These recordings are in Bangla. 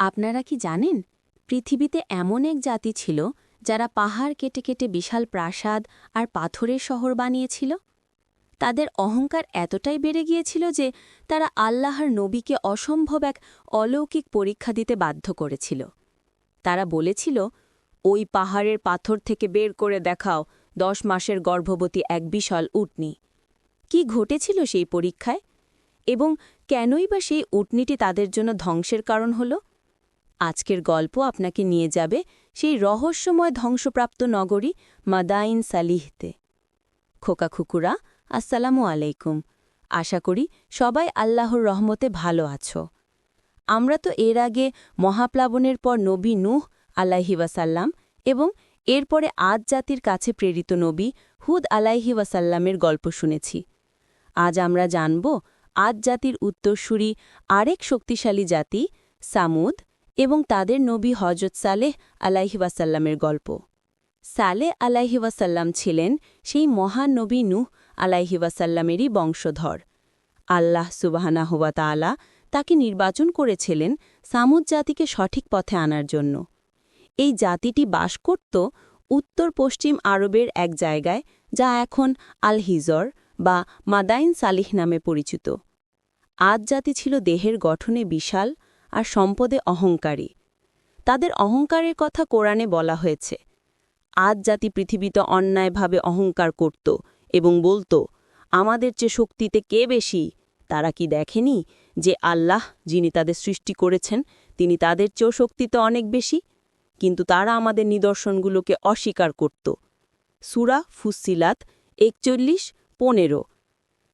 আপনারা কি জানেন পৃথিবীতে এমন এক জাতি ছিল যারা পাহাড় কেটে কেটে বিশাল প্রাসাদ আর পাথরের শহর বানিয়েছিল? তাদের অহংকার এতটাই বেড়ে গিয়েছিল যে তারা আল্লাহর নবীকে অসম্ভব এক অলৌকিক পরীক্ষা দিতে বাধ্য করেছিল। তারা বলেছিল, ওই পাহাড়ের পাথর থেকে বের করে দেখাও 10 মাসের গর্ভবতী এক বিশাল উটনী। কি ঘটেছিল সেই পরীক্ষায়, এবং কেনই বা সেই উটনীটি তাদের জন্য ধ্বংসের কারণ হল? আজকের গল্প আপনাকে নিয়ে যাবে সেই রহস্যময় ধ্বংসপ্রাপ্ত নগরী মাদাইন সালিহতে। খোকা খুকুরা, আসসালামু আলাইকুম। আশা করি সবাই আল্লাহর রহমতে ভালো আছো। আমরা তো এর আগে মহাপ্লাবনের পর নবী নূহ আলাইহি ওয়াসাল্লাম এবং এরপরে আদ জাতির কাছে প্রেরিত নবী হুদ আলাইহি ওয়াসাল্লামের গল্প শুনেছি। আজ আমরা জানব আদ জাতির উত্তরসূরি আরেক শক্তিশালী জাতি সামুদ এবং তাদের নবী হজরত সালেহ আলাইহি ওয়াসাল্লামের গল্প। সালেহ আলাইহি ওয়াসাল্লাম ছিলেন সেই মহান নবী নূহ আলাইহি ওয়াসাল্লামেরই বংশধর। আল্লাহ সুবহানাহু ওয়া তাআলা তাকে নির্বাচন করেছিলেন সামুদ জাতিকে সঠিক পথে আনার জন্য। এই জাতিটি বাস করত উত্তর পশ্চিম আরবের এক জায়গায়, যা এখন আল হিজর বা মাদাইন সালিহ নামে পরিচিত। আদ জাতি ছিল দেহের গঠনে বিশাল আর সম্পদে অহংকারী। তাদের অহংকারের কথা কোরআনে বলা হয়েছে। আদ জাতি পৃথিবীতে অন্যায়ভাবে অহংকার করত এবং বলত, আমাদের চেয়ে শক্তিতে কে বেশি? তারা কি দেখেনি যে আল্লাহ, যিনি তাদের সৃষ্টি করেছেন, তিনি তাদের চেয়েও শক্তিতে অনেক বেশি? কিন্তু তারা আমাদের নিদর্শনগুলোকে অস্বীকার করত। সূরা ফুসসিলাত 41:15।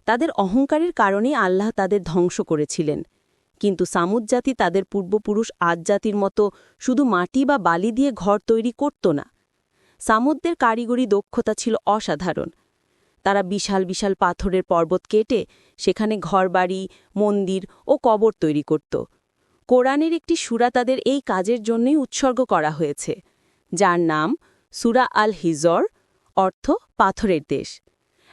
তাদের অহংকারের কারণেই আল্লাহ তাদের ধ্বংস করেছিলেন। কিন্তু সামুদ জাতি তাদের পূর্বপুরুষ আদ জাতির মতো শুধু মাটি বা বালি দিয়ে ঘর তৈরি করত না। সামুদদের কারিগরি দক্ষতা ছিল অসাধারণ। তারা বিশাল বিশাল পাথরের পর্বত কেটে সেখানে ঘরবাড়ি, মন্দির ও কবর তৈরি করত। কোরআনের একটি সূরা তাদের এই কাজের জন্যই উৎসর্গ করা হয়েছে, যার নাম সূরা আল হিজর, অর্থ পাথরের দেশ।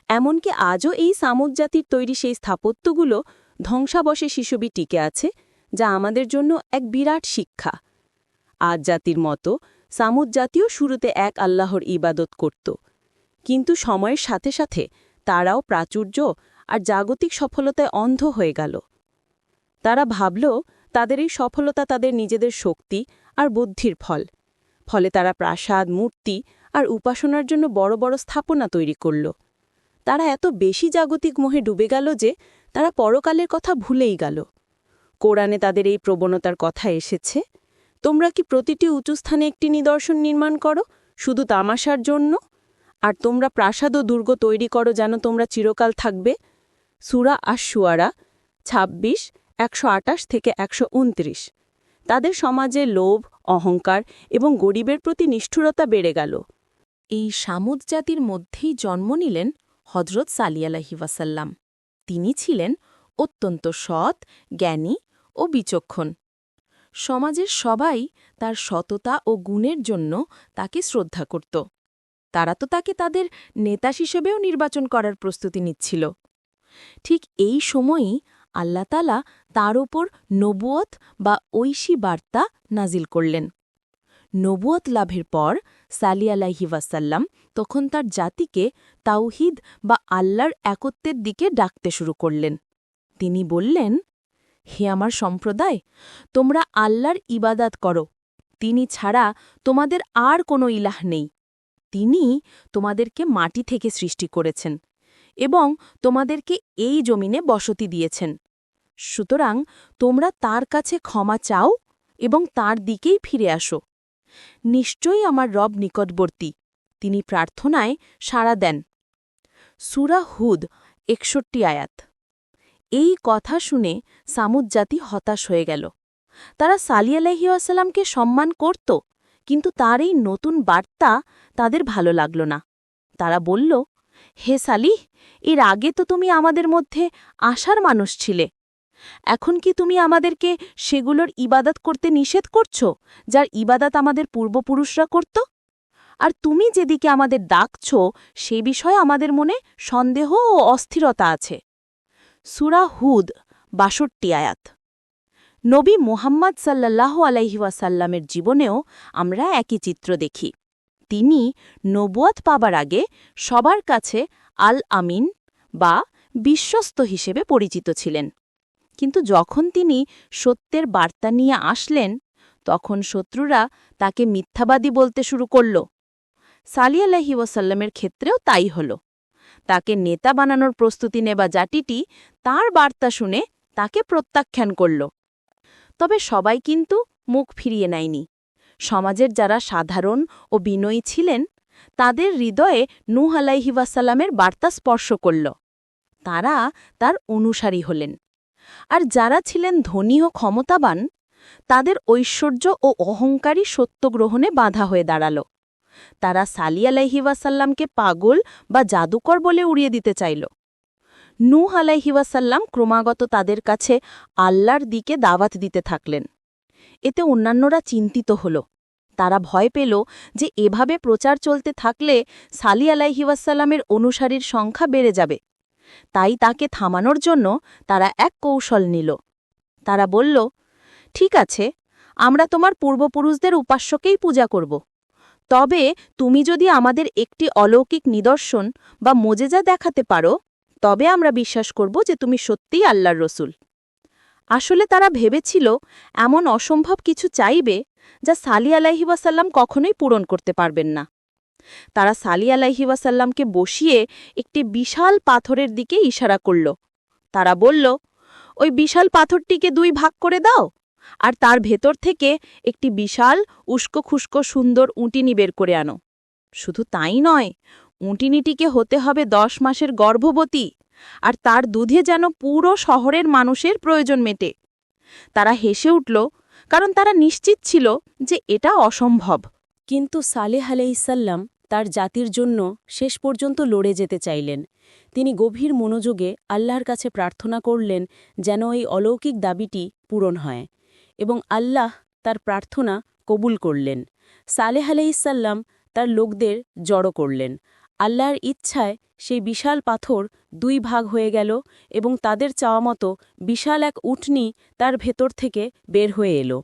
এমনকি আজও এই সামুদ জাতির তৈরি সেই স্থাপত্যগুলো ধ্বংসাবশেষ হিসেবে টিকে আছে, যা আমাদের জন্য এক বিরাট শিক্ষা। আদ জাতির মতো সামুদ জাতিও শুরুতে এক আল্লাহর ইবাদত করত, কিন্তু সময়ের সাথে সাথে তারাও প্রাচুর্য আর জাগতিক সফলতায় অন্ধ হয়ে গেল। তারা ভাবল তাদের এই সফলতা তাদের নিজেদের শক্তি আর বুদ্ধির ফলে তারা প্রাসাদ, মূর্তি আর উপাসনার জন্য বড় বড় স্থাপনা তৈরি করল। তারা এত বেশি জাগতিক মোহে ডুবে গেল যে তারা পরকালের কথা ভুলেই গেল। কোরআনে তাদের এই প্রবণতার কথা এসেছে, তোমরা কি প্রতিটি উঁচু স্থানে একটি নিদর্শন নির্মাণ করো শুধু তামাশার জন্য? আর তোমরা প্রাসাদ ও দুর্গ তৈরি করো যেন তোমরা চিরকাল থাকবে? সূরা আশ-শুআরা 26:128-129। তাদের সমাজে লোভ, অহংকার এবং গরিবের প্রতি নিষ্ঠুরতা বেড়ে গেল। এই সামুদ জাতির মধ্যেই জন্ম নিলেন হজরত সালি আলাইহি ওয়াসাল্লাম। তিনি ছিলেন অত্যন্ত সৎ, জ্ঞানী ও বিচক্ষণ। সমাজের সবাই তার সততা ও গুণের জন্য তাকে শ্রদ্ধা করত। তারা তো তাকে তাদের নেতা হিসেবেও নির্বাচন করার প্রস্তুতি নিচ্ছিল। ঠিক এই সময়ই আল্লাহ তাআলা তার ওপর নবুয়ত বা ঐশী বার্তা নাজিল করলেন। নবুয়ত লাভের পর সালি আলাইহি ওয়াসাল্লাম তখন তার জাতিকে তাওহীদ বা আল্লাহর একত্বের দিকে ডাকতে শুরু করলেন। তিনি বললেন, হে আমার সম্প্রদায়, তোমরা আল্লাহর ইবাদাত করো। তিনি ছাড়া তোমাদের আর কোনো ইলাহ নেই। তিনি তোমাদেরকে মাটি থেকে সৃষ্টি করেছেন এবং তোমাদেরকে এই জমিনে বসতি দিয়েছেন। সুতরাং তোমরা তার কাছে ক্ষমা চাও এবং তার দিকেই ফিরে আসো। নিশ্চয়ই আমার রব নিকটবর্তী, তিনি প্রার্থনায় সাড়া দেন। সূরা হুদ 61 আয়াত। এই কথা শুনে সামুদ জাতি হতাশ হয়ে গেল। তারা সালি আলাইহি ওয়াসাল্লামকে সম্মান করত, কিন্তু তার এই নতুন বার্তা তাদের ভালো লাগল না। তারা বলল, হে সালিহ, এর আগে তো তুমি আমাদের মধ্যে আশার মানুষ ছিলে। এখন কি তুমি আমাদেরকে সেগুলোর ইবাদত করতে নিষেধ করছ, যার ইবাদত আমাদের পূর্বপুরুষরা করত? আর তুমি যেদিকে আমাদের ডাকছ সে বিষয়ে আমাদের মনে সন্দেহ ও অস্থিরতা আছে। সূরা হুদ 62 আয়াত। নবী মুহাম্মদ সাল্লাল্লাহু আলাইহি ওয়াসাল্লামের জীবনেও আমরা একই চিত্র দেখি। তিনি নবুয়ত পাবার আগে সবার কাছে আল আমিন বা বিশ্বস্ত হিসেবে পরিচিত ছিলেন। কিন্তু যখন তিনি সত্যের বার্তা নিয়ে আসলেন, তখন শত্রুরা তাকে মিথ্যাবাদী বলতে শুরু করল। সালি আলাইহি ওয়াসাল্লামের ক্ষেত্রেও তাই হল। তাকে নেতা বানানোর প্রস্তুতি নেবা জাতিটি তার বার্তা শুনে তাকে প্রত্যাখ্যান করল। তবে সবাই কিন্তু মুখ ফিরিয়ে নেয়নি। সমাজের যারা সাধারণ ও বিনয়ী ছিলেন, তাদের হৃদয়ে নূহ আলাইহি ওয়াসাল্লামের বার্তা স্পর্শ করল। তারা তার অনুসারী হলেন। আর যারা ছিলেন ধনী ও ক্ষমতাবান, তাদের ঐশ্বর্য ও অহংকারী সত্যগ্রহণে বাধা হয়ে দাঁড়াল। তারা সালি আলাইহি ওয়াসাল্লামকে পাগল বা জাদুকর বলে উড়িয়ে দিতে চাইল। নূহ আলাইহি ওয়াসাল্লাম ক্রমাগত তাদের কাছে আল্লাহর দিকে দাওয়াত দিতে থাকলেন। এতে অন্যান্যরা চিন্তিত হল। তারা ভয় পেল যে এভাবে প্রচার চলতে থাকলে সালি আলাইহি ওয়াসাল্লামের অনুসারীর সংখ্যা বেড়ে যাবে। তাই তাকে থামানোর জন্য তারা এক কৌশল নিল। তারা বলল, ঠিক আছে, আমরা তোমার পূর্বপুরুষদের উপাস্যকেই পূজা করব। তবে তুমি যদি আমাদের একটি অলৌকিক নিদর্শন বা মোজেজা দেখাতে পারো, তবে আমরা বিশ্বাস করব যে তুমি সত্যিই আল্লাহর রসুল। আসলে তারা ভেবেছিল এমন অসম্ভব কিছু চাইবে যা সালি আলাইহি ওয়াসাল্লাম কখনোই পূরণ করতে পারবেন না। তারা সালি আলাইহি ওয়াসাল্লামকে বসিয়ে একটি বিশাল পাথরের দিকে ইশারা করল। তারা বলল, ওই বিশাল পাথরটিকে 2 ভাগ করে দাও, আর তার ভেতর থেকে একটি বিশাল উস্কো খুস্কো সুন্দর উটিনি বের করে আনো। শুধু তাই নয়, উটিনিটিকে হতে হবে 10 মাসের গর্ভবতী, আর তার দুধে যেন পুরো শহরের মানুষের প্রয়োজন মেটে। তারা হেসে উঠল, কারণ তারা নিশ্চিত ছিল যে এটা অসম্ভব। কিন্তু সালেহ আলাইহিসসাল্লাম তার জাতির জন্য শেষ পর্যন্ত লড়ে যেতে চাইলেন। তিনি গভীর মনোযোগে আল্লাহর কাছে প্রার্থনা করলেন যেন এই অলৌকিক দাবিটি পূরণ হয়, এবং আল্লাহ তার প্রার্থনা কবুল করলেন। সালেহ আলাইহিসসাল্লাম তার লোকদের জড়ো করলেন। আল্লাহর ইচ্ছায় সেই বিশাল পাথর 2 ভাগ হয়ে গেল এবং তাদের চাওয়া মতো বিশাল এক উটনি তার ভেতর থেকে বের হয়ে এলো।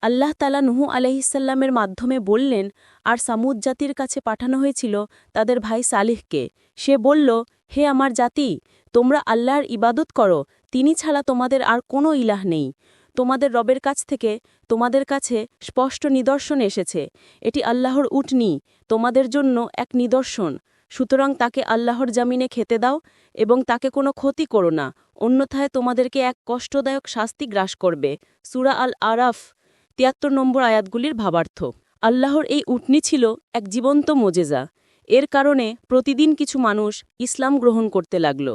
আল্লাহ তাআলা নূহ আলাইহিসসালামের মাধ্যমে বললেন, আর সামুদ জাতির কাছে পাঠানো হয়েছিল তাদের ভাই সালিহকে। সে বলল, হে আমার জাতি, তোমরা আল্লাহর ইবাদত করো, তিনি ছাড়া তোমাদের আর কোনো ইলাহ নেই। তোমাদের রবের কাছ থেকে তোমাদের কাছে স্পষ্ট নিদর্শন এসেছে। এটি আল্লাহর উটনি, তোমাদের জন্য এক নিদর্শন। সুতরাং তাকে আল্লাহর জামিনে খেতে দাও এবং তাকে কোনো ক্ষতি করো না, অন্যথায় তোমাদেরকে এক কষ্টদায়ক শাস্তি গ্রাস করবে। সূরা আল আরাফ 73 নম্বর আয়াতগুলির ভাবার্থ। আল্লাহর এই উটনি ছিল এক জীবন্ত মোজেজা। এর কারণে প্রতিদিন কিছু মানুষ ইসলাম গ্রহণ করতে লাগল।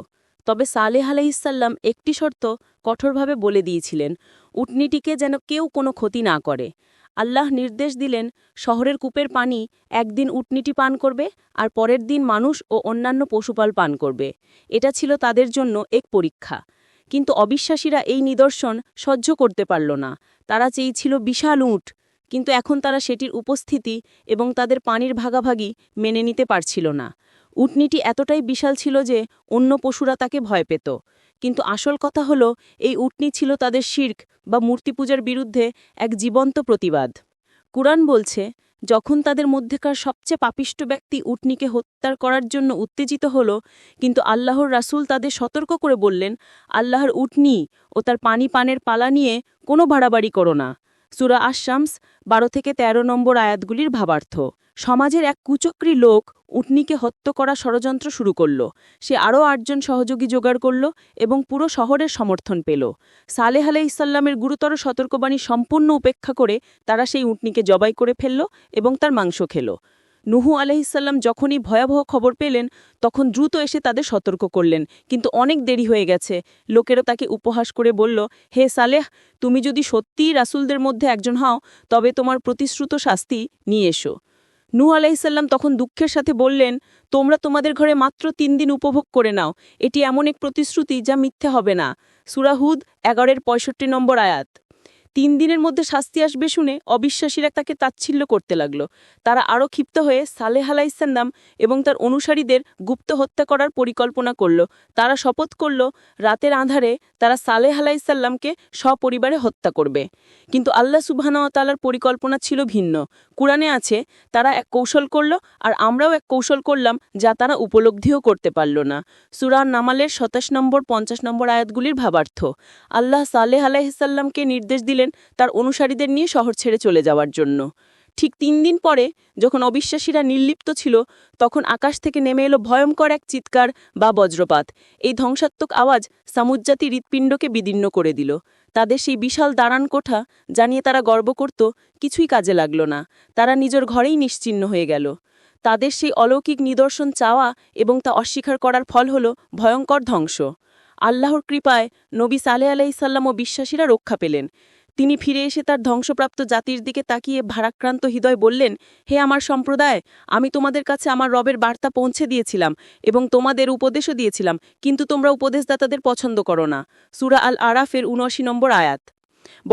তবে সালেহ আলাইহিসসাল্লাম একটি শর্ত কঠোরভাবে বলে দিয়েছিলেন, উটনিটিকে যেন কেউ কোনো ক্ষতি না করে। আল্লাহ নির্দেশ দিলেন, শহরের কূপের পানি একদিন উটনিটি পান করবে, আর পরের দিন মানুষ ও অন্যান্য পশুপাল পান করবে। এটা ছিল তাদের জন্য এক পরীক্ষা। কিন্তু অবিশ্বাসীরা এই নিদর্শন সহ্য করতে পারল না। তারা চেয়েছিল বিশাল উট, কিন্তু এখন তারা সেটির উপস্থিতি এবং তাদের পানির ভাগাভাগি মেনে নিতে পারছিল না। উটনিটি এতটাই বিশাল ছিল যে অন্য পশুরা তাকে ভয় পেত। কিন্তু আসল কথা হল, এই উটনি ছিল তাদের শিরক বা মূর্তি পূজার বিরুদ্ধে এক জীবন্ত প্রতিবাদ। কুরআন বলছে, যখন তাদের মধ্যেকার সবচেয়ে পাপিষ্ট ব্যক্তি উটনিকে হত্যা করার জন্য উত্তেজিত হল, কিন্তু আল্লাহর রাসূল তাদের সতর্ক করে বললেন, আল্লাহর উটনি ও তার পানি পানের পালা নিয়ে কোনো বাড়াবাড়ি করো না। সূরা আশ-শামস 12-13 নম্বর আয়াতগুলির ভাবার্থ। সমাজের এক কুচক্রী লোক উটনিকে হত্যা করা ষড়যন্ত্র শুরু করল। সে আরও 8 জন সহযোগী জোগাড় করল এবং পুরো শহরের সমর্থন পেল। সালেহ আলাইহিসসালামের গুরুতর সতর্কবাণী সম্পূর্ণ উপেক্ষা করে তারা সেই উটনিকে জবাই করে ফেলল এবং তার মাংস খেল। নূহ আলাইহিসসালাম যখনই ভয়াবহ খবর পেলেন, তখন দ্রুত এসে তাদের সতর্ক করলেন, কিন্তু অনেক দেরি হয়ে গেছে। লোকেরা তাকে উপহাস করে বলল, হে সালেহ, তুমি যদি সত্যিই রাসূলদের মধ্যে একজন হও, তবে তোমার প্রতিশ্রুত শাস্তি নিয়ে এসো। নূহ আলাইহিসসালাম তখন দুঃখের সাথে বললেন, তোমরা তোমাদের ঘরে মাত্র 3 দিন উপভোগ করে নাও। এটি এমন এক প্রতিশ্রুতি যা মিথ্যে হবে না। সূরা হুদ 11-65 নম্বর আয়াত। 3 দিনের মধ্যে শাস্তি আসবে শুনে অবিশ্বাসীরা তাকে তাচ্ছিল্য করতে লাগল। তারা আরও ক্ষিপ্ত হয়ে সালেহ আলাইহিসসালাম এবং তার অনুসারীদের গুপ্ত হত্যা করার পরিকল্পনা করল। তারা শপথ করল রাতের আঁধারে তারা সালেহ আলাইহিসসালামকে সপরিবারে হত্যা করবে। কিন্তু আল্লাহ সুবহানাহু ওয়া তাআলার পরিকল্পনা ছিল ভিন্ন। কুরআনে আছে, তারা এক কৌশল করল আর আমরাও এক কৌশল করলাম যা তারা উপলব্ধিও করতে পারল না। সূরা নামালের ২৭ নম্বর ৫০ নম্বর আয়াতগুলির ভাবার্থ। আল্লাহ সালেহ আলাইহিসসালামকে নির্দেশ দিলেন তার অনুসারীদের নিয়ে শহর ছেড়ে চলে যাওয়ার জন্য। ঠিক ৩ দিন পরে যখন অবিশ্বাসীরা নির্লিপ্ত ছিল, তখন আকাশ থেকে নেমে এলো ভয়ঙ্কর এক চিৎকার বা বজ্রপাত। এই ধ্বংসাত্মক আওয়াজ সামুদ জাতির হৃৎপিণ্ডকে বিদীর্ণ করে দিল। তাদের সেই বিশাল দাঁড়ান কোঠা জানিয়ে তারা গর্ব করত, কিছুই কাজে লাগল না। তারা নিজের ঘরেই নিশ্চিহ্ন হয়ে গেল। তাদের সেই অলৌকিক নিদর্শন চাওয়া এবং তা অস্বীকার করার ফল হল ভয়ঙ্কর ধ্বংস। আল্লাহর কৃপায় নবী সালেহ আলাইহিসসালাম ও বিশ্বাসীরা রক্ষা পেলেন। তিনি ফিরে এসে তার ধ্বংসপ্রাপ্ত জাতির দিকে তাকিয়ে ভারাক্রান্ত হৃদয় বললেন, হে আমার সম্প্রদায়, আমি তোমাদের কাছে আমার রবের বার্তা পৌঁছে দিয়েছিলাম এবং তোমাদের উপদেশও দিয়েছিলাম, কিন্তু তোমরা উপদেশদাতাদের পছন্দ করো না। সূরা আল আরাফের ৭৯ নম্বর আয়াত।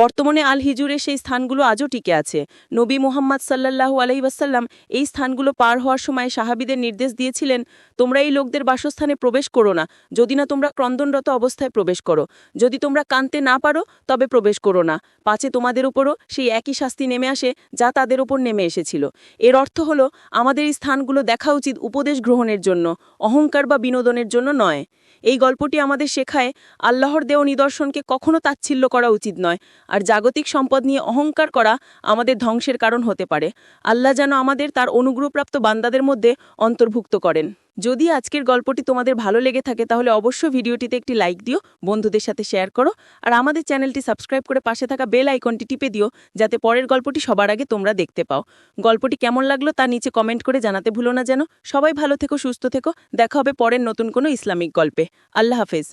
বর্তমানে আল হিজুরের সেই স্থানগুলো আজও টিকে আছে। নবী মুহাম্মদ সাল্লাল্লাহু আলাইহি ওয়াসাল্লাম এই স্থানগুলো পার হওয়ার সময় সাহাবীদের নির্দেশ দিয়েছিলেন, তোমরা এই লোকদের বাসস্থানে প্রবেশ করো না, যদি না তোমরা ক্রন্দনরত অবস্থায় প্রবেশ করো। যদি তোমরা কানতে না পারো তবে প্রবেশ করো না, পাছে তোমাদের উপরও সেই একই শাস্তি নেমে আসে যা তাদের উপর নেমে এসেছিল। এর অর্থ হলো আমাদের এই স্থানগুলো দেখা উচিত উপদেশ গ্রহণের জন্য, অহংকার বা বিনোদনের জন্য নয়। এই গল্পটি আমাদের শেখায় আল্লাহর দেও নিদর্শনকে কখনো তাচ্ছিল্য করা উচিত নয়, আর জাগতিক সম্পদ নিয়ে অহংকার করা আমাদের ধ্বংসের কারণ হতে পারে। আল্লাহ যেন আমাদের তার অনুগ্রহপ্রাপ্ত বান্দাদের মধ্যে অন্তর্ভুক্ত করেন। যদি আজকের গল্পটি তোমাদের ভালো লেগে থাকে তাহলে অবশ্যই ভিডিওটিতে একটি লাইক দিও, বন্ধুদের সাথে শেয়ার করো, আর আমাদের চ্যানেলটি সাবস্ক্রাইব করে পাশে থাকা বেল আইকনটি টিপে দিও, যাতে পরের গল্পটি সবার আগে তোমরা দেখতে পাও। গল্পটি কেমন লাগলো তা নিচে কমেন্ট করে জানাতে ভুলো না যেন। সবাই ভালো থেকো, সুস্থ থেকো। দেখা হবে পরের নতুন কোনো ইসলামিক গল্পে। আল্লাহ হাফেজ।